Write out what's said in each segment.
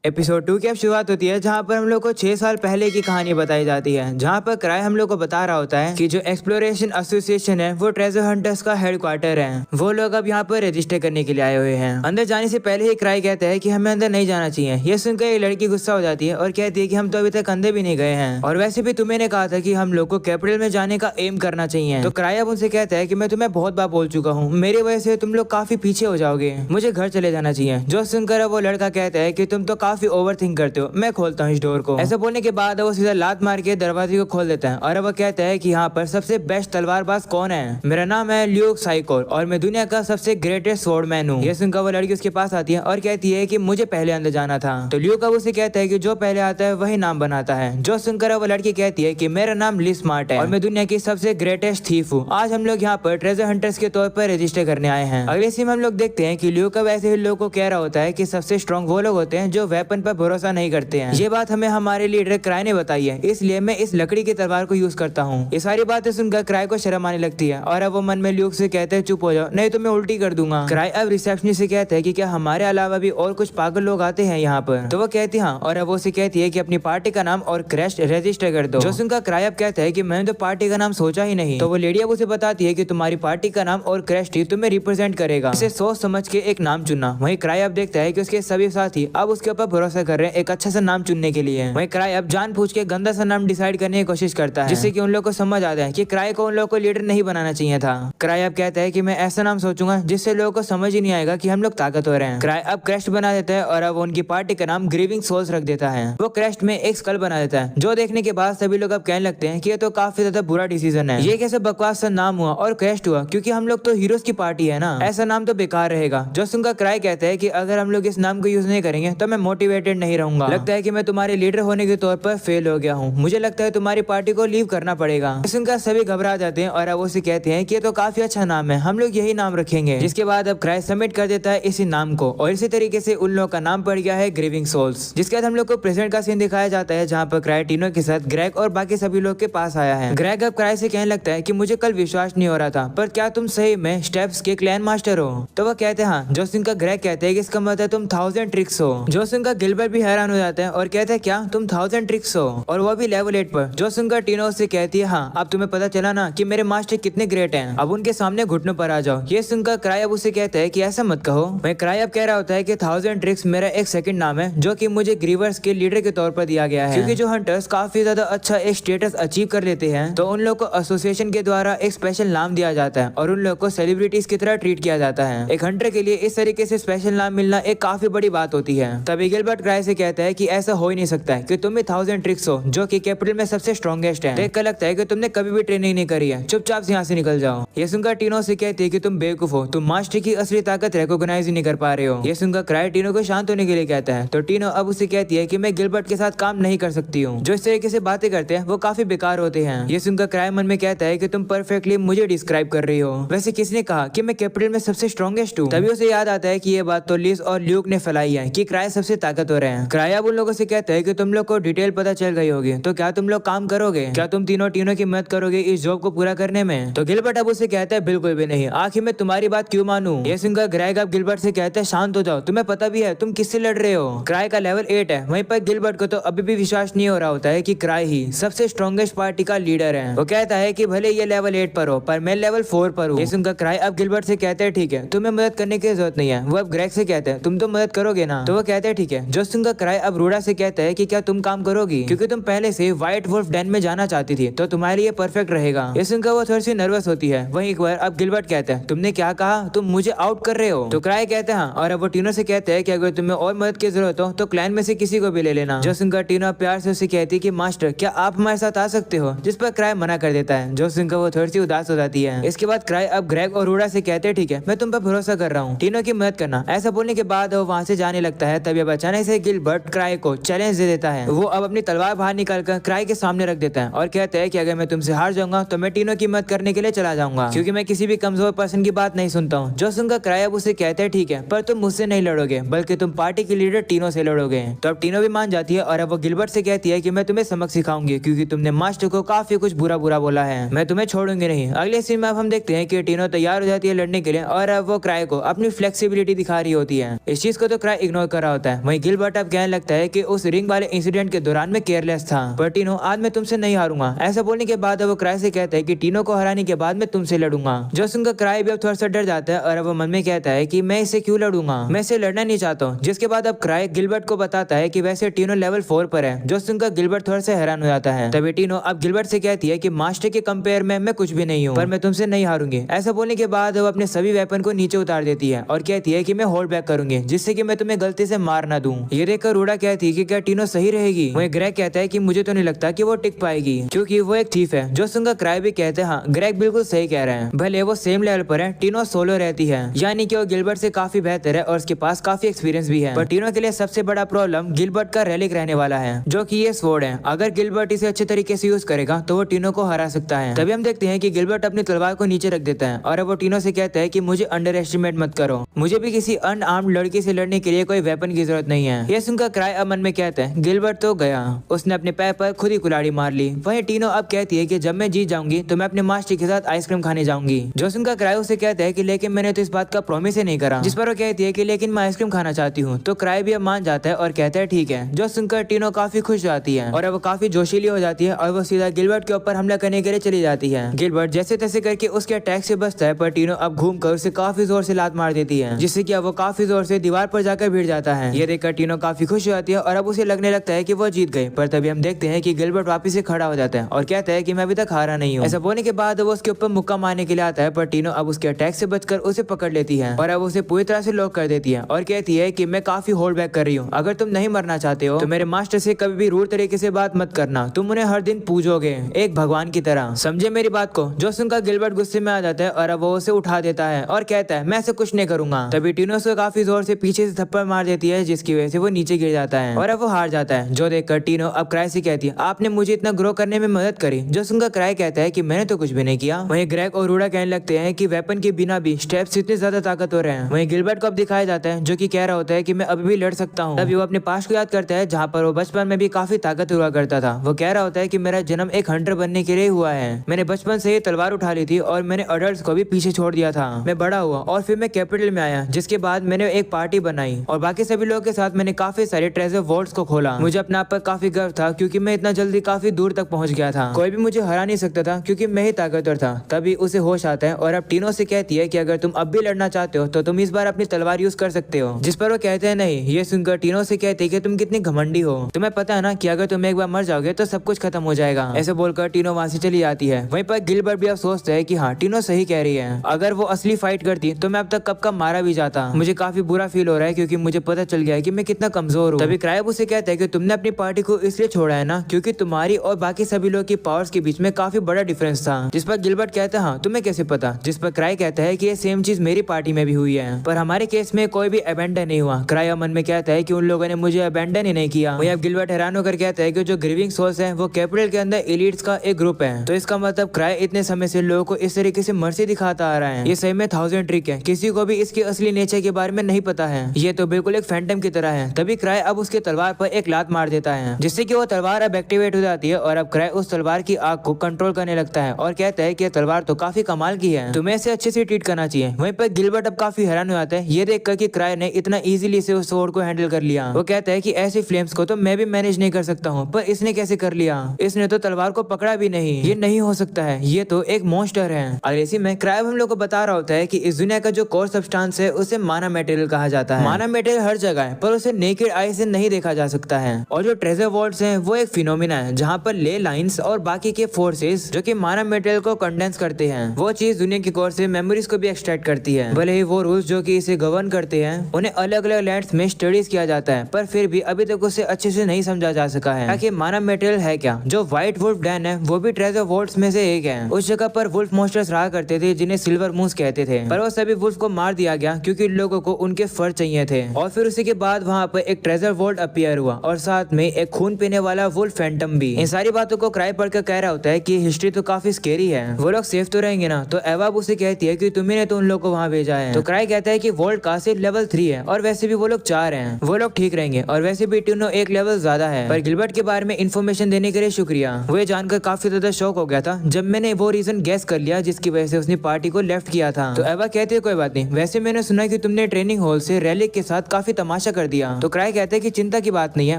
Episode 2 की अब शुरुआत होती है जहाँ पर हम लोग को 6 साल पहले की कहानी बताई जाती है, जहाँ पर क्राई हम लोग को बता रहा होता है कि जो एक्सप्लोरेशन एसोसिएशन है वो ट्रेजर हंटर्स का हेडक्वार्टर है। वो लोग अब यहाँ पर रजिस्टर करने के लिए आए हुए हैं। अंदर जाने से पहले ही क्राई कहता है कि हमें अंदर नहीं जाना चाहिए। ये सुनकर ये लड़की गुस्सा हो जाती है और कहती है कि हम तो अभी तक अंदर भी नहीं गए हैं, और वैसे भी तुम्हें कहा था कि हम लोग को कैपिटल में जाने का एम करना चाहिए। तो क्राई अब उनसे कहता है कि मैं तुम्हें बहुत बार बोल चुका हूँ, मेरी वजह से तुम लोग काफी पीछे हो जाओगे, मुझे घर चले जाना चाहिए। जो सुनकर वो लड़का कहता है कि तुम तो काफी ओवर थिंक करते हो, मैं खोलता हूँ इस डोर को। ऐसा बोलने के बाद वो सीधा लात मार के दरवाजे को खोल देता है और वो कहता है कि यहाँ पर सबसे बेस्ट तलवारबाज कौन है? मेरा नाम है ल्यूक साइकोर और मैं दुनिया का सबसे ग्रेटेस्ट स्वॉर्डमैन हूँ। ये सुनकर वो लड़की उसके पास आती है और कहती है कि मुझे पहले अंदर जाना था। तो ल्यूक अब उसे कहता है कि जो पहले आता है वही नाम बनाता है। जो सुनकर वो लड़की कहती है कि मेरा नाम लिस स्मार्ट है और मैं दुनिया की सबसे ग्रेटेस्ट थीफ हूँ। आज हम लोग यहाँ पर ट्रेजर हंटर्स के तौर पर रजिस्टर करने आए हैं। अगले सीन में हम लोग देखते हैं कि ल्यूक अब ऐसे ही लोगों को कह रहा होता है कि सबसे स्ट्रॉन्ग वो लोग होते हैं जो वेपन पर भरोसा नहीं करते हैं। ये बात हमें हमारे लीडर क्राई ने बताई है, इसलिए मैं इस लकड़ी की तलवार को यूज करता हूँ। ये सारी बातें सुनकर क्राई को शर्म आने लगती है और अब वो मन में ल्यूक से कहते हैं चुप हो जाओ नहीं तो मैं उल्टी कर दूंगा। क्राई अब रिसेप्शनिस्ट से कहता है कि क्या हमारे अलावा भी और कुछ पागल लोग आते हैं यहाँ पर? तो वो कहती है हाँ, और अब वो उसे कहती है कि अपनी पार्टी का नाम और क्रैश रजिस्टर कर दो। जो सुनकर क्राई अब कहता है कि मैंने तो पार्टी का नाम सोचा ही नहीं। तो वो लेडी अब उसे बताती है कि तुम्हारी पार्टी का नाम और क्रैश टी तुम्हें रिप्रेजेंट करेगा, इसे सोच समझ के एक नाम चुनना। वहीं क्राई अब देखता है कि उसके सभी साथी अब उसके ऊपर भरोसा कर रहे हैं एक अच्छा सा नाम चुनने के लिए। वहीं क्राई अब जानबूझ के गंदा सा नाम डिसाइड करने की कोशिश करता है, जिससे कि उन लोग को समझ आता है कि क्राई को उन लोगों को लीडर नहीं बनाना चाहिए था। क्राई अब कहता है कि मैं ऐसा नाम सोचूंगा जिससे लोगों को समझ ही नहीं आएगा कि हम लोग ताकतवर हैं। क्राई अब क्रैश बना देता है और अब उनकी पार्टी का नाम ग्रीविंग सोल्स रख देता है। वो क्रैश में एक स्कल बना देता है, जो देखने के बाद सभी लोग अब कहने लगते हैं कि ये तो काफी ज्यादा बुरा डिसीजन है। ये कैसे बकवास सा नाम हुआ और क्रैश हुआ, क्योंकि हम लोग तो हीरोज की पार्टी है ना, ऐसा नाम तो बेकार रहेगा। जो सुनकर क्राई कहता है कि अगर हम लोग इस नाम को यूज नहीं करेंगे तो मैं मोटिवेटेड नहीं रहूंगा। लगता है कि मैं तुम्हारे लीडर होने के तौर पर फेल हो गया हूँ, मुझे लगता है तुम्हारी पार्टी को लीव करना पड़ेगा। सुनकर सभी घबरा जाते हैं और अब उसे कहते हैं कि ये तो काफी अच्छा नाम है, हम लोग यही नाम रखेंगे। जिसके बाद अब क्राई सबमिट कर देता है इसी नाम को और इसी तरीके से उन लोगों का नाम पड़ गया है ग्रीविंग सोल्स। जिसके बाद हम लोग को प्रेजेंट का सीन दिखाया जाता है जहाँ पर क्राई टीनो के साथ ग्रेग और बाकी सभी लोग के पास आया है। ग्रेग अब क्राई से कहने लगता है कि मुझे कल विश्वास नहीं हो रहा था, पर क्या तुम सही में स्टेप्स के क्लैन मास्टर हो? तो वो कहते हैं हाँ। जो सुनकर ग्रेग कहते हैं कि इसका मतलब तुम 1000 ट्रिक्स हो। जो सुनकर गिलबर्ट भी हैरान हो जाता है और कहते हैं क्या तुम 1000 ट्रिक्स हो, और वो भी लेवल 8 पर। जो सुनकर टीनो से कहती है हाँ, अब तुम्हें पता चला ना कि मेरे मास्टर कितने ग्रेट हैं, अब उनके सामने घुटनों पर आ जाओ। ये सुनकर क्राई अब उसे कहता है कि ऐसा मत कहो। मैं क्राई अब कह रहा होता है कि 1000 ट्रिक्स मेरा एक सेकंड नाम है जो कि मुझे ग्रीवर्स के लीडर के तौर पर दिया गया है, क्योंकि जो हंटर्स काफी ज्यादा अच्छा एक स्टेटस अचीव कर लेते हैं तो उन लोग को एसोसिएशन के द्वारा एक स्पेशल नाम दिया जाता है और उन लोग को सेलिब्रिटीज की तरह ट्रीट किया जाता है। एक हंटर के लिए इस तरीके से स्पेशल नाम मिलना एक काफी बड़ी बात होती है। तभी गिलबर्ट क्राई से कहता है कि ऐसा हो ही नहीं सकता है कि तुम भी 1000 ट्रिक्स हो जो कि कैपिटल में सबसे स्ट्रॉन्गेस्ट है। देखकर लगता है कि तुमने कभी भी ट्रेनिंग नहीं करी है, चुपचाप से यहाँ से निकल जाओ। ये सुनकर टीनो से कहती है कि तुम बेवकूफ हो, तुम मास्टर की असली ताकत रिकॉग्नाइज ही नहीं कर पा रहे हो। ये सुनकर क्राई टीनो को शांत होने के लिए कहता है। तो टीनो अब उसे कहती है कि मैं गिलबर्ट के साथ काम नहीं कर सकती हूँ, जो इस तरीके से बातें करते हैं वो काफी बेकार होते हैं। ये सुनकर क्राई मन में कहता है कि तुम परफेक्टली मुझे डिस्क्राइब कर रही हो, वैसे किसने कहा कि मैं कैपिटल में सबसे स्ट्रॉन्गेस्ट हूँ? तभी उसे याद आता है कि ये बात तो लिस और ल्यूक ने फैलाई है कि क्राई सबसे ताकतवर है। क्राई अब उन लोगों से कहता है कि तुम लोग को डिटेल पता चल गई होगी, तो क्या तुम लोग काम करोगे? क्या तुम तीनों टीनों की मदद करोगे इस जॉब को पूरा करने में? तो गिलबर्ट अब उसे कहता है बिल्कुल भी नहीं, आखिर मैं तुम्हारी बात क्यों मानूं? ये सुनकर ग्रेग अब गिलबर्ट से कहता है शांत हो जाओ, तुम्हें पता भी है तुम किससे लड़ रहे हो। क्राई का लेवल 8 है, वहीं पर गिलबर्ट को तो अभी भी विश्वास नहीं हो रहा होता है कि क्राई ही सबसे स्ट्रॉन्गेस्ट पार्टी का लीडर है। वो कहता है कि भले ये लेवल 8 पर हो पर मैं लेवल 4 पर हूँ। ये सुनकर क्राई अब गिलबर्ट से कहते हैं ठीक है, तुम्हें मदद करने की जरूरत नहीं है। वो अब ग्रेग से कहते हैं तुम तो मदद करोगे ना? तो वो कहते हैं ठीक है। जो सुनकर क्राई अब रूडा से कहता है कि क्या तुम काम करोगी, क्योंकि तुम पहले से व्हाइट वुल्फ डैन में जाना चाहती थी तो तुम्हारे लिए परफेक्ट रहेगा। ये सुनकर वो थोड़ी सी नर्वस होती है। वहीं एक बार अब गिलबर्ट कहता है तुमने क्या कहा, तुम मुझे आउट कर रहे हो? तो क्राई कहते हैं हाँ, और अब वो टीनो से कहते हैं कि अगर तुम्हें और मदद की जरूरत हो तो क्लैन में से किसी को भी ले लेना। जो सुनकर टीनो प्यार से उसे कहती है कि मास्टर क्या आप हमारे साथ आ सकते हो, जिस पर क्राई मना कर देता है। जो सुनकर वो थोड़ी सी उदास हो जाती है। इसके बाद क्राई अब ग्रेग और रूडा से कहते हैं ठीक है, मैं तुम पर भरोसा कर रहा हूँ, टीनो की मदद करना। ऐसा बोलने के बाद वो वहाँ से जाने लगता है। तभी अब अचानक से गिलबर्ट क्राई को चैलेंज दे देता है। वो अब अपनी तलवार बाहर निकालकर क्राई के सामने रख देता है और कहता है कि अगर मैं तुमसे हार जाऊंगा तो मैं टीनो की मदद करने के लिए चला जाऊंगा, क्योंकि मैं किसी भी कमजोर पर्सन की बात नहीं सुनता हूँ। जो सुनकर क्राई अब उसे कहते हैं ठीक है, पर तुम मुझसे नहीं लड़ोगे बल्कि तुम पार्टी की लीडर टीनो से लड़ोगे। तो अब टीनो भी मान जाती है और अब वो गिलबर्ट से कहती है कि मैं तुम्हें सबक सिखाऊंगी, क्योंकि तुमने मास्टर को काफी कुछ बुरा बोला है, मैं तुम्हें छोड़ूंगी नहीं। अगले सीन में अब हम देखते हैं कि टीनो तैयार हो जाती है लड़ने के लिए और अब वो क्राई को अपनी फ्लेक्सिबिलिटी दिखा रही होती है। इस चीज को तो क्राई इग्नोर कर रहा होता है। वहीं गिलबर्ट अब कहने लगता है कि उस रिंग वाले इंसिडेंट के दौरान मैं केयरलेस था, पर टीनो आज मैं तुमसे नहीं हारूंगा। ऐसा बोलने के बाद वो क्राई से कहता है कि टीनो को हराने के बाद मैं तुमसे लड़ूंगा। जो सुनकर क्राई भी अब थोड़ा सा डर जाता है और अब वो मन में कहता है कि मैं इससे क्यों लड़ूंगा, मैं इससे लड़ना नहीं चाहता हूँ। जिसके बाद अब क्राई गिलबर्ट को बताता है कि वैसे टीनो लेवल 4 पर है। जो सुनकर गिलबर्ट थोड़ा सा हैरान हो जाता है। तभी टीनो अब गिलबर्ट से कहती है कि मास्टर के कंपेयर में मैं कुछ भी नहीं हूँ, पर मैं तुमसे नहीं हारूंगी। ऐसा बोलने के बाद वो अपने सभी वेपन को नीचे उतार देती है और कहती है कि मैं होल्ड बैक करूंगी, जिससे कि मैं तुम्हें गलती से मार ना दूं। ये देखकर रूडा कहती है कि क्या टीनो सही रहेगी। वहीं ग्रेग कहता है कि मुझे तो नहीं लगता कि वो टिक पाएगी, क्योंकि वो एक थीफ है। जो सुनकर क्राई भी कहते हैं हाँ ग्रेग बिल्कुल सही कह रहे हैं, भले वो सेम लेवल पर है, टीनो सोलो रहती है, यानी कि वो गिलबर्ट से काफी बेहतर है और उसके पास काफी एक्सपीरियंस भी है। पर टीनो के लिए सबसे बड़ा प्रॉब्लम गिलबर्ट का रेलिक रहने वाला है, जो कि ये स्वॉर्ड है। अगर गिलबर्ट इसे अच्छे तरीके से यूज करेगा तो वो टीनो को हरा सकता है। तभी हम देखते हैं कि गिलबर्ट अपनी तलवार को नीचे रख देता है और अब वो टीनो से कहता है कि मुझे अंडर एस्टिमेट मत करो, मुझे भी किसी अनआर्म्ड लड़की से लड़ने के लिए कोई वेपन की जरूरत नहीं है। ये सुनकर क्राई अब मन में कहता है गिलबर्ट तो गया, उसने अपने पैर पर खुद ही कुल्हाड़ी मार ली। वहीं टीनो अब कहती है कि जब मैं जीत जाऊंगी तो मैं अपने मास्टर के साथ आइसक्रीम खाने जाऊंगी। जो सुनकर क्राई उसे कहता है कि लेकिन मैंने तो इस बात का प्रॉमिस ही नहीं करा। जिस पर वो कहती है कि लेकिन मैं आइसक्रीम खाना चाहती हूँ। तो क्राई भी अब मान जाता है और कहता है ठीक है। जो सुनकर टीनो काफी खुश जाती है और अब वो काफी जोशीली हो जाती है और वो सीधा गिलबर्ट के ऊपर हमला करने के लिए चली जाती है। गिलबर्ट जैसे तैसे करके उसके अटैक से बचता है, पर टीनो अब घूमकर उसे काफी जोर से लात मार देती है, जिससे कि अब वो काफी जोर से दीवार पर जाकर भिड़ जाता है। ये देखकर टीनो काफी खुश हो जाती है और अब उसे लगने लगता है कि वो जीत गए। पर तभी हम देखते हैं कि गिलबर्ट वापस से खड़ा हो जाता है और कहता है कि मैं अभी तक हारा नहीं हूँ। ऐसा बोलने के बाद वो उसके ऊपर मुक्का मारने के लिए आता है, पर टीनो अब उसके अटैक से बचकर उसे पकड़ लेती है और अब उसे पूरी तरह से लॉक कर देती है और कहती है कि मैं काफी होल्ड बैक कर रही हूँ। अगर तुम नहीं मरना चाहते हो तो मेरे मास्टर से कभी भी रूड तरीके से बात मत करना, तुम उन्हें हर दिन पूजोगे एक भगवान की तरह, समझे मेरी बात को। जो सुनकर गिलबर्ट गुस्से में आ जाता है और अब वो उसे उठा देता है और कहता है मैं ऐसे कुछ नहीं करूंगा। तभी टीनो उसे काफी जोर से पीछे से थप्पड़ मार देती है, जिसकी वजह से वो नीचे गिर जाता है और अब वो हार जाता है। जो देखकर टीनो अब क्राई से कहती है आपने मुझे इतना ग्रो करने में मदद करी। जो सुनकर क्राई कहता है कि मैंने तो कुछ भी नहीं किया। वहीं ग्रेग और रूडा कहने लगते हैं कि वेपन के बिना भी स्टेप्स इतने ज्यादा ताकतवर हैं। वहीं गिलबर्ट को अब दिखाया जाता है जो कि कह रहा होता है कि मैं अभी भी लड़ सकता हूँ। तभी वो अपने पास्ट को याद करता है जहाँ पर वो बचपन में भी काफी ताकत हुआ करता था। वो कह रहा होता है कि मेरा जन्म एक हंटर बनने के लिए हुआ है, मैंने बचपन से ही तलवार उठा ली थी और मैंने अडल्ट्स को भी पीछे छोड़ दिया था। मैं बड़ा हुआ और फिर मैं कैपिटल में आया, जिसके बाद मैंने एक पार्टी बनाई और बाकी सभी लोगों के साथ मैंने काफी सारे ट्रेजर वॉल्ट्स को खोला। मुझे अपने आप पर काफी गर्व था क्योंकि मैं इतना जल्दी काफी दूर तक पहुंच गया था। कोई भी मुझे हरा नहीं सकता था क्योंकि मैं ही ताकतवर था। तभी उसे होश आता है और अब टीनो से कहती है कि अगर तुम अब भी लड़ना चाहते हो तो तुम इस बार अपनी तलवार यूज कर सकते हो। जिस पर वो कहते हैं नहीं। ये सुनकर टीनो से कहते हैं कि तुम कितनी घमंडी हो, तुम्हें पता है ना कि अगर तुम एक बार मर जाओगे तो सब कुछ खत्म हो जाएगा। ऐसे बोलकर टीनो वहाँ से चली जाती है। वहीं पर गिलबर्ट भी अब सोचता है कि हाँ टीनो सही कह रही है, अगर वो असली फाइट करती तो मैं अब तक कब का मारा भी जाता। मुझे काफी बुरा फील हो रहा है क्योंकि मुझे पता चल गया है कि मैं कितना कमजोर हूँ। तभी क्राइब उसे कहता है कि तुमने अपनी पार्टी को इसलिए छोड़ा है ना क्योंकि तुम्हारी और बाकी सभी लोगों की पावर्स के बीच में काफी बड़ा डिफरेंस था। जिस पर गिलबर्ट कहता है हाँ तुम्हें कैसे पता। जिस पर क्राई कहता है कि ये सेम चीज मेरी पार्टी में भी हुई है, पर हमारे केस में कोई भी अबेंडन नहीं हुआ। क्राई मन में कहता है कि उन लोगों ने मुझे अबेंडन ही नहीं किया। वही अब गिलबर्ट हैरान होकर कहता है कि जो ग्रीविंग सोल्स है वो कैपिटल के अंदर एलिट्स का एक ग्रुप है, तो इसका मतलब क्राई इतने समय से लोगों को इस तरीके से मर्सी दिखाता आ रहा है। ये सही में 1000 ट्रिक है, किसी को भी इसकी असली नेचर के बारे में नहीं पता है। ये तो बिल्कुल एक फैंटम की तरह है। तभी क्राई अब उसके तलवार पर एक लात मार देता है, जिससे कि वो तलवार अब एक्टिवेट हो जाती है और अब क्राई उस तलवार की आग को कंट्रोल करने लगता है और कहता है कि तलवार तो काफी कमाल की है, तुम्हें इसे अच्छे से ट्रीट करना चाहिए। वहीं पर गिलबर्ट अब काफी हैरान हो जाता है ये देखकर कि क्राई ने इतना इजीली से उस स्वॉर्ड को हैंडल कर लिया। वो कहता है कि ऐसी फ्लेम्स को तो मैं भी मैनेज नहीं कर सकता हूँ, पर इसने कैसे कर लिया, इसने तो तलवार को पकड़ा भी नहीं, ये नहीं हो सकता है, ये तो एक मॉन्स्टर है। और इसी में क्राई हम लोग को बता रहा होता है कि इस दुनिया का जो कोर सब्सटेंस है उसे माना मटेरियल कहा जाता है। माना मटेरियल हर जगह है पर उसे नेकेड आई से नहीं देखा जा सकता है। और जो ट्रेजर वॉल्ट्स हैं वो एक फिनोमिना है जहाँ पर ले लाइंस और बाकी के फोर्सेस जो कि माना मटेरियल को कंडेंस करते हैं, वो चीज दुनिया की कोर से मेमोरीज को भी एक्सट्रैक्ट करती है। भले ही वो रूल्स जो कि इसे गवर्न करते हैं उन्हें अलग अलग लैंड्स में स्टडीज किया जाता है, पर फिर भी अभी तक उसे अच्छे से नहीं समझा जा सका है कि माना मटेरियल है क्या। जो व्हाइट वुल्फ डैन है वो भी ट्रेजर वॉल्ट्स में से एक है। उस जगह पर वुल्फ मॉन्स्टर्स रहा करते थे जिन्हें सिल्वर मून्स कहते थे, पर वो सभी वुल्फ को मार दिया गया क्योंकि लोगों को उनके फर चाहिए थे। और फिर उसी के बाद वहाँ पर एक ट्रेजर वॉल्ट अपीयर हुआ और साथ में एक खून पीने वाला वुल्फ फैंटम भी। इन सारी बातों को क्राई पढ़कर कह रहा होता है कि हिस्ट्री तो काफी स्केरी है, वो लोग सेफ तो रहेंगे ना। तो एवाब उसे कहती है कि तुम्ही ने तो उन लोगों को वहाँ भेजा है। तो क्राई कहता है कि वॉल्ट का सिर्फ लेवल 3 है और वैसे भी वो लोग 4 हैं, वो लोग ठीक रहेंगे और वैसे भी टीनो एक लेवल ज्यादा है। पर गिलबर्ट के बारे में इन्फॉर्मेशन देने के लिए शुक्रिया। वो ये जानकर काफी ज्यादा शौक हो गया था जब मैंने वो रीजन गैस कर लिया जिसकी वजह से उसने पार्टी को लेफ्ट किया था। तो एवा कहती है कोई बात नहीं, वैसे मैंने सुना कि तुमने ट्रेनिंग हॉल से रेलिक के साथ काफी तमाशा कर दिया। तो क्राई कहते हैं कि चिंता की बात नहीं है,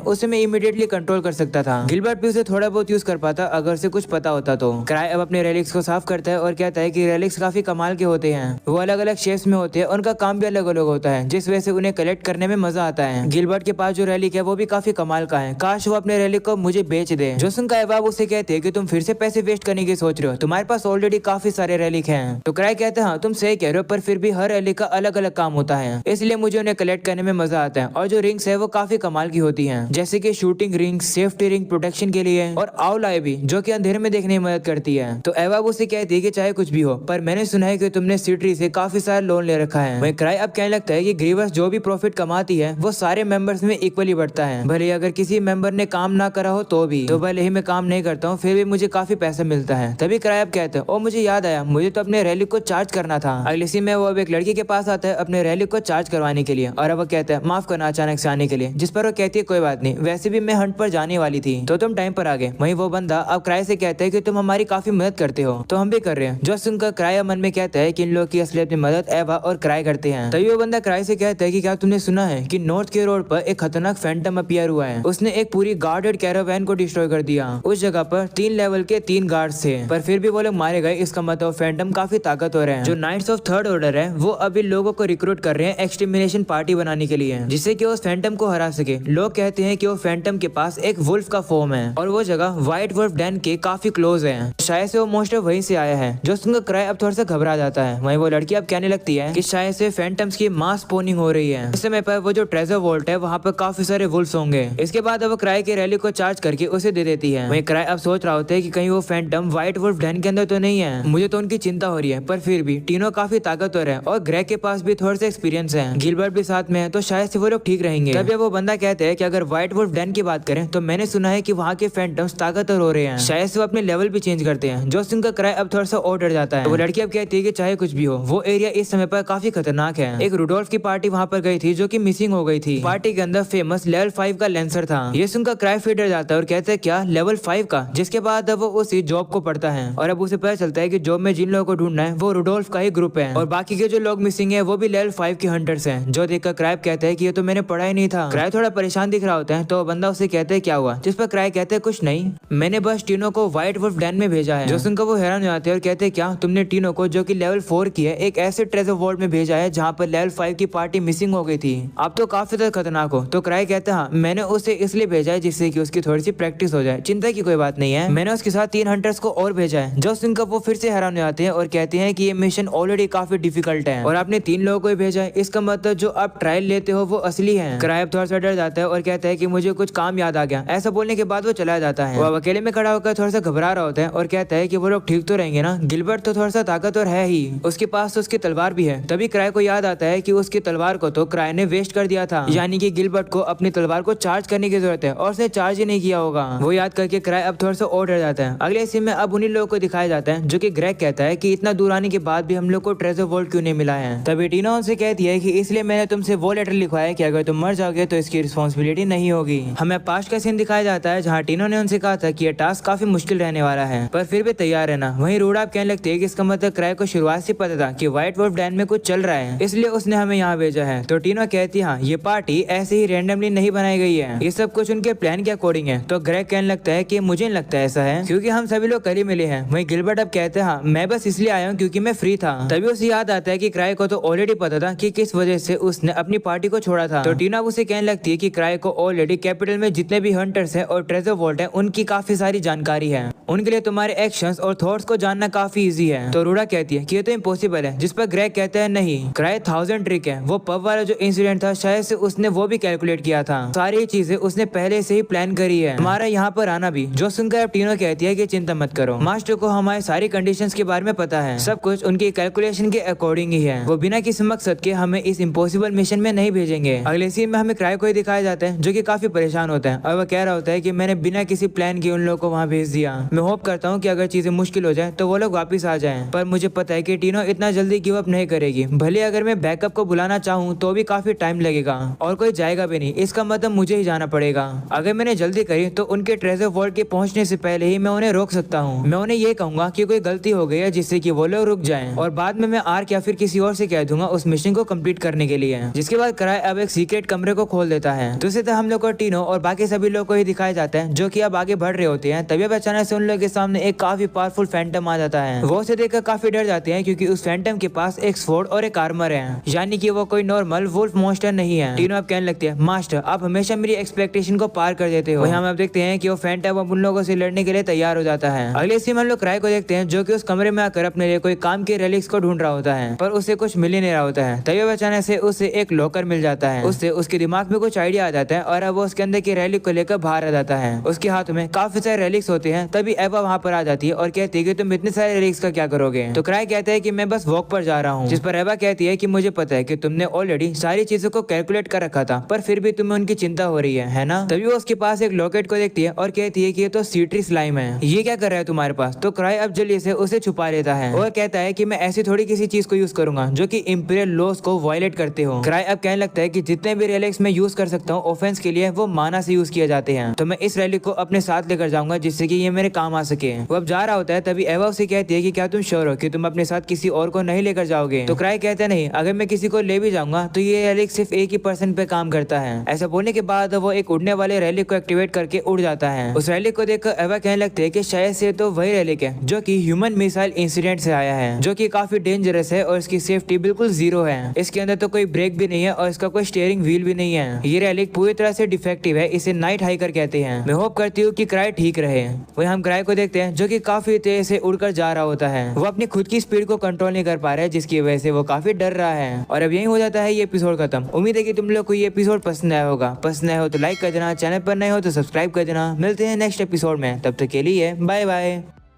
उसे मैं इमीडिएटली कंट्रोल कर सकता था। गिलबर्ट भी उसे थोड़ा बहुत यूज कर पाता अगर उसे कुछ पता होता तो। क्राई अब अपने रेलिक्स को साफ करता है और कहता है कि रेलिक्स काफी कमाल के होते हैं, वो अलग अलग शेप्स में होते हैं, उनका काम भी अलग अलग होता है, जिस वजह से उन्हें कलेक्ट करने में मजा आता है। गिलबर्ट के पास जो रेलिक है वो भी काफी कमाल का है, काश वो अपने रेलिक को मुझे बेच दे। जो सुनकर अहबाब उसे कहते हैं कि तुम फिर से पैसे वेस्ट करने की सोच रहे हो, तुम्हारे पास ऑलरेडी काफी सारे रेलिक हैं। तो क्राई कहते हैं हाँ तुम सही कह रहे हो, पर फिर भी हर रेलिक का अलग अलग काम होता है, इसलिए मुझे उन्हें कलेक्ट करने में मजा आता है। और जो रिंग्स है वो काफी कमाल की होती है, जैसे की shooting ring, safety ring protection के लिए, और आउल आई भी जो की अंधेरे में देखने में मदद करती है। तो अहबाब उसे कहती है कि चाहे कुछ भी हो, पर मैंने सुना है कि तुमने सिटी से काफी सारा लोन ले रखा है। वहीं क्राई अब कहने लगता है कि ग्रीवस जो भी प्रॉफिट कमाती है वो सारे मेंबर्स में इक्वली बढ़ता है, भले अगर किसी मेंबर ने काम ना करा हो तो भी। तो भले ही मैं काम नहीं करता हूँ फिर भी मुझे काफी पैसा मिलता है। तभी क्राई अब कहते हैं ओ मुझे याद आया, मुझे तो अपने रैली को चार्ज करना था। अगले सीन में वो अब एक लड़की के पास आता है अपने रैली को चार्ज करवाने के लिए, और अब वो कहता है माफ करना अचानक से आने के लिए, जिस पर वो कहती है कोई बात नहीं, वैसे भी मैं हंट पर जाने वाली थी तो तुम टाइम पर आ गए। वहीं वो बंदा अब क्राई से कहता है कि तुम हमारी काफी मदद करते हो, तो हम भी कर रहे हैं। जो सुनकर क्राई मन में कहता है कि इन लोगों की असलियत में मदद एवा और क्राई करते हैं। तभी वो बंदा क्राई से कहता है कि क्या तुमने सुना है कि नॉर्थ के रोड पर एक खतरनाक फैंटम अपीयर हुआ है, उसने एक पूरी गार्डेड कैरावैन को डिस्ट्रॉय कर दिया। उस जगह पर 3 लेवल के 3 गार्ड्स थे, पर फिर भी वो लोग मारे गए। इसका मतलब फैंटम काफी ताकतवर है। जो नाइट्स ऑफ थर्ड ऑर्डर है वो अभी लोगों को रिक्रूट कर रहे हैं एक्सटरमिनेशन पार्टी बनाने के लिए, जिससे कि उस फैंटम को हरा सके। लोग कहते हैं कि वो फैंटम के पास एक वुल्फ का फॉर्म है और वो जगह व्हाइट वुल्फ डैन के काफी क्लोज है, शायद से वो मोस्टर वहीं से आया है। जो सुनकर क्राई अब थोड़ा सा घबरा जाता है। वहीं वो लड़की अब कहने लगती है कि शायद से फैंटम्स की मास स्पॉनिंग हो रही है, इस समय पर वो जो ट्रेजर वॉल्ट है वहाँ पर काफी सारे वुल्फ्स होंगे। इसके बाद अब वो क्राई के रैली को चार्ज करके उसे दे देती है। वहीं क्राई अब सोच रहा होता है कि कहीं वो फैंटम व्हाइट वुल्फ डैन के अंदर तो नहीं है, मुझे तो उनकी चिंता हो रही है। पर फिर भी टीनो काफी ताकतवर है और ग्रेग के पास भी थोड़ा सा एक्सपीरियंस है, गिलबर्ट भी साथ में है, तो शायद से वो लोग ठीक रहेंगे। तब वो बंदा कहते हैं कि अगर व्हाइट वुल्फ डैन की बात करें तो मैंने सुना है कि वहाँ के फैंटम्स ताकतवर हो रहे हैं, शायद से वो अपने लेवल भी चेंज करते हैं। जो सुनकर क्राई अब थोड़ा सा और डर जाता है। वो लड़की अब कहती है कि चाहे कुछ भी हो वो एरिया इस समय पर काफी खतरनाक है। एक रुडोल्फ की पार्टी वहाँ पर गई थी जो कि मिसिंग हो गई थी। पार्टी के अंदर फेमस लेवल 5 का लेंसर था। ये सुनकर क्राई फिर डर जाता है और कहता है क्या लेवल 5 का, जिसके बाद अब वो उसी जॉब को पढ़ता है और अब उसे पता चलता है कि जॉब में जिन लोगों को ढूंढना है वो रुडोल्फ का ही ग्रुप है और बाकी के जो लोग मिसिंग है वो भी लेवल 5 के हंटर्स हैं। जो देखकर क्राई कहता है कि ये तो मैंने पढ़ा ही नहीं था। क्राई थोड़ा परेशान दिख रहा होता है तो बंदा उसे कहता है क्या हुआ, जिस पर क्राई कहते हैं कुछ नहीं, मैंने बस टीनो को व्हाइट वुल्फ डैन में भेजा है। जो सुनकर वो हैरान हो जाते हैं और कहते हैं क्या तुमने टीनो को जो कि लेवल 4 की है एक ऐसे ट्रेजर वॉल्ट में भेजा है जहाँ पर लेवल 5 की पार्टी मिसिंग हो गई थी, आप तो काफी ज्यादा खतरनाक हो। तो क्राई कहते हैं हाँ मैंने उसे इसलिए भेजा है जिससे कि उसकी थोड़ी सी प्रैक्टिस हो जाए, चिंता की कोई बात नहीं है, मैंने उसके साथ 3 हंटर्स को और भेजा है। जो सुनकर वो फिर से हैरान हो जाते हैं और कहते हैं कि ये मिशन ऑलरेडी काफी डिफिकल्ट है और आपने 3 लोगों को भेजा है, इसका मतलब जो आप ट्रायल लेते हो वो असली है। क्राई थोड़ा सा डर जाता है और कहता है कि मुझे कुछ काम याद आ गया। ऐसा बोलने के बाद वो चला जाता है। वो अब अकेले में खड़ा होकर थोड़ा सा घबरा रहा होता है और कहता है कि वो लोग ठीक तो रहेंगे ना, गिलबर्ट तो थोड़ा सा ताकतवर है ही, उसके पास तो उसकी तलवार भी है। तभी क्राई को याद आता है कि उसकी तलवार को तो क्राई ने वेस्ट कर दिया था, यानी कि गिलबर्ट को अपनी तलवार को चार्ज करने की जरूरत है और उसने चार्ज ही नहीं किया होगा। वो याद करके क्राई अब थोड़ा सा और डर जाता है। अगले सीन में अब उन्हीं लोगों को दिखाया जाता है जो कि ग्रेग कहता है कि इतना दूर आने के बाद भी हम लोग को ट्रेजर वॉल्ट क्यों नहीं मिला है। तभी टीना उनसे कहती है कि इसलिए मैंने तुमसे वो लेटर लिखवाया है कि अगर तुम मर जाओगे तो इसकी रिस्पॉन्सिबिलिटी नहीं होगी। हमें पास्ट का सीन दिखाया जाता है जहाँ टीनो ने उनसे कहा था कि यह टास्क काफी मुश्किल रहने वाला है, पर फिर भी तैयार है ना। वहीं रूडा कहने लगती है कि इसका मतलब क्राई को शुरुआत से पता था कि व्हाइट वुल्फ डैन में कुछ चल रहा है, इसलिए उसने हमें यहाँ भेजा है। तो टीनो कहती है हाँ ये पार्टी ऐसे ही रैंडमली नहीं बनाई गई है, ये सब कुछ उनके प्लान के अकॉर्डिंग है। तो ग्रेग कहने लगता है कि मुझे नहीं लगता ऐसा है क्योंकि हम सभी लोग कल ही मिले हैं। वहीं गिलबर्ट अब कहते हैं हाँ मैं बस इसलिए आया हूँ क्योंकि मैं फ्री था। तभी उसे याद आता है कि क्राई को तो ऑलरेडी पता था कि किस वजह से उसने अपनी पार्टी को छोड़ा था। तो टीना उसे कहने लगती है कि क्राई को ऑलरेडी कैपिटल में जितने भी हंटर्स हैं और ट्रेजर वॉल्ट है उनकी काफी सारी जानकारी है, उनके लिए तुम्हारे एक्शंस और थॉट्स को जानना काफी इजी है। तो रूडा कहती है कि ये तो इम्पॉसिबल है, जिस पर ग्रेग कहते हैं नहीं क्राई 1000 ट्रिक है। वो पब वाला जो इंसिडेंट था शायद से उसने वो भी कैलकुलेट किया था, सारी चीजें उसने पहले से ही प्लान करी है, हमारा यहाँ पर आना भी। जो सुनकर अब टीनो कहती है कि चिंता मत करो, मास्टर को हमारे सारी कंडीशंस के बारे में पता है, सब कुछ उनकी कैलकुलेशन के अकॉर्डिंग ही है, वो बिना किसी मकसद के हमें इस इम्पॉसिबल मिशन में नहीं भेजेंगे। अगले सीन में हमें क्राई को ही दिखाया जाता है जो कि काफी परेशान होता है और वह कह रहा होता है कि मैंने बिना किसी प्लान के उन लोगों को वहाँ भेज दिया। मैं होप करता हूँ कि अगर चीजें मुश्किल हो जाए तो वो लोग वापस आ जाएं, पर मुझे पता है कि टीनो इतना जल्दी गिव अप नहीं करेगी, भले अगर मैं बैकअप को बुलाना चाहूँ तो भी काफी टाइम लगेगा और कोई जाएगा भी नहीं, इसका मतलब मुझे ही जाना पड़ेगा। अगर मैंने जल्दी करी तो उनके ट्रेजर वॉल्ट के पहुंचने से पहले ही मैं उन्हें रोक सकता हूँ। मैं उन्हें ये कहूंगा कि कोई गलती हो गई है जिससे कि वो लोग रुक जाएं और बाद में मैं आर्क या फिर किसी और से कह दूंगा उस मिशन को कंप्लीट करने के लिए। जिसके बाद क्राई अब एक सीक्रेट कमरे को खोल देता है। दूसरी तरफ हम लोग को टीनो और बाकी सभी लोग को ही दिखाया जाता है जो कि अब आगे बढ़ रहे होते हैं। तभी अचानक से उन लोगों के सामने एक काफी पावरफुल फैंटम आ जाता है। वो उसे देखकर काफी डर जाते हैं क्योंकि उस फैंटम के पास एक स्वॉर्ड और एक आर्मर है, यानी कि वो कोई नॉर्मल वुल्फ मॉन्स्टर नहीं है। टीनो अब कहने लगती है, मास्टर आप हमेशा मेरी एक्सपेक्टेशन को पार कर देते हो। हम अब देखते हैं कि वो फैंटम अब उन लोगों से लड़ने के लिए तैयार हो जाता है। अगले सीन हम लोग क्राई को देखते हैं जो कि उस कमरे में आकर अपने लिए कोई काम के रेलिक्स को ढूंढ रहा होता है, पर उसे कुछ मिल ही नहीं रहा होता है। तभी अचानक से उसे एक लॉकर मिल जाता है। उससे उसके दिमाग में कुछ आइडिया आ जाता है और अब वो उसके अंदर की रैलिक को लेकर बाहर आ जाता है। उसके हाथ में काफी सारे रेलिक्स होते हैं। तभी एवा वहाँ पर आ जाती है और कहती है कि तुम इतने सारे रेलिक्स का क्या करोगे। तो क्राई कहता है कि मैं बस वॉक पर जा रहा हूँ, जिस पर एवा कहती है कि मुझे पता है कि तुमने ऑलरेडी सारी चीजों को कैलकुलेट कर रखा था, पर फिर भी तुम्हें उनकी चिंता हो रही है ना। तभी वो उसके पास एक लॉकेट को देखती है और कहती है कि ये तो सीट्री स्लाइम है, ये क्या कर रहा है तुम्हारे पास। तो क्राई अब जल्दी से उसे छुपा लेता है और कहता है कि मैं ऐसी थोड़ी किसी चीज को यूज करूंगा जो कि इंपीरियल लॉस को वायलेट करते हो। क्राई अब कहने लगता है कि जितने भी रेलिक्स मैं यूज कर सकता हूँ ऑफेंस के लिए वो माना से यूज किए जाते हैं, तो मैं इस रैली को अपने साथ लेकर जाऊंगा जिससे कि ये मेरे काम आ सके। वो अब जा रहा होता है। तभी एवा उसे कहती है कि क्या तुम श्योर हो कि तुम अपने साथ किसी और को नहीं लेकर जाओगे। तो क्राई कहते नहीं, अगर मैं किसी को ले भी जाऊंगा तो ये रैलिक सिर्फ एक ही पर्सन पे काम करता है। ऐसा बोलने के बाद वो एक उड़ने वाले रैलिक को एक्टिवेट करके उड़ जाता है। उस रैलिक को देखकर एवा कहने लगते है कि शायद से तो वही रैलिक है जो कि ह्यूमन मिसाइल इंसिडेंट से आया है, जो कि काफी डेंजरस है और इसकी सेफ्टी बिल्कुल जीरो है। इसके अंदर तो कोई ब्रेक भी नहीं है और इसका कोई स्टीयरिंग व्हील भी नहीं है। ये रैलिक पूरी तरह से डिफेक्टिव है, इसे नाइट हाइकर कहते हैं। मैं होप करती हूँ कि क्राई ठीक रहे। वही हम क्राई को देखते हैं जो कि काफी तेज से उड़कर जा रहा होता है। वो अपनी खुद की स्पीड को कंट्रोल नहीं कर पा रहा है, जिसकी वजह से वो काफी डर रहा है। और अब यही हो जाता है ये एपिसोड खत्म। उम्मीद है कि तुम लोग को ये एपिसोड पसंद आया होगा। पसंद आया हो तो लाइक कर देना, चैनल पर नए हो तो सब्सक्राइब कर देना। मिलते हैं नेक्स्ट एपिसोड में, तब तक के लिए बाय बाय।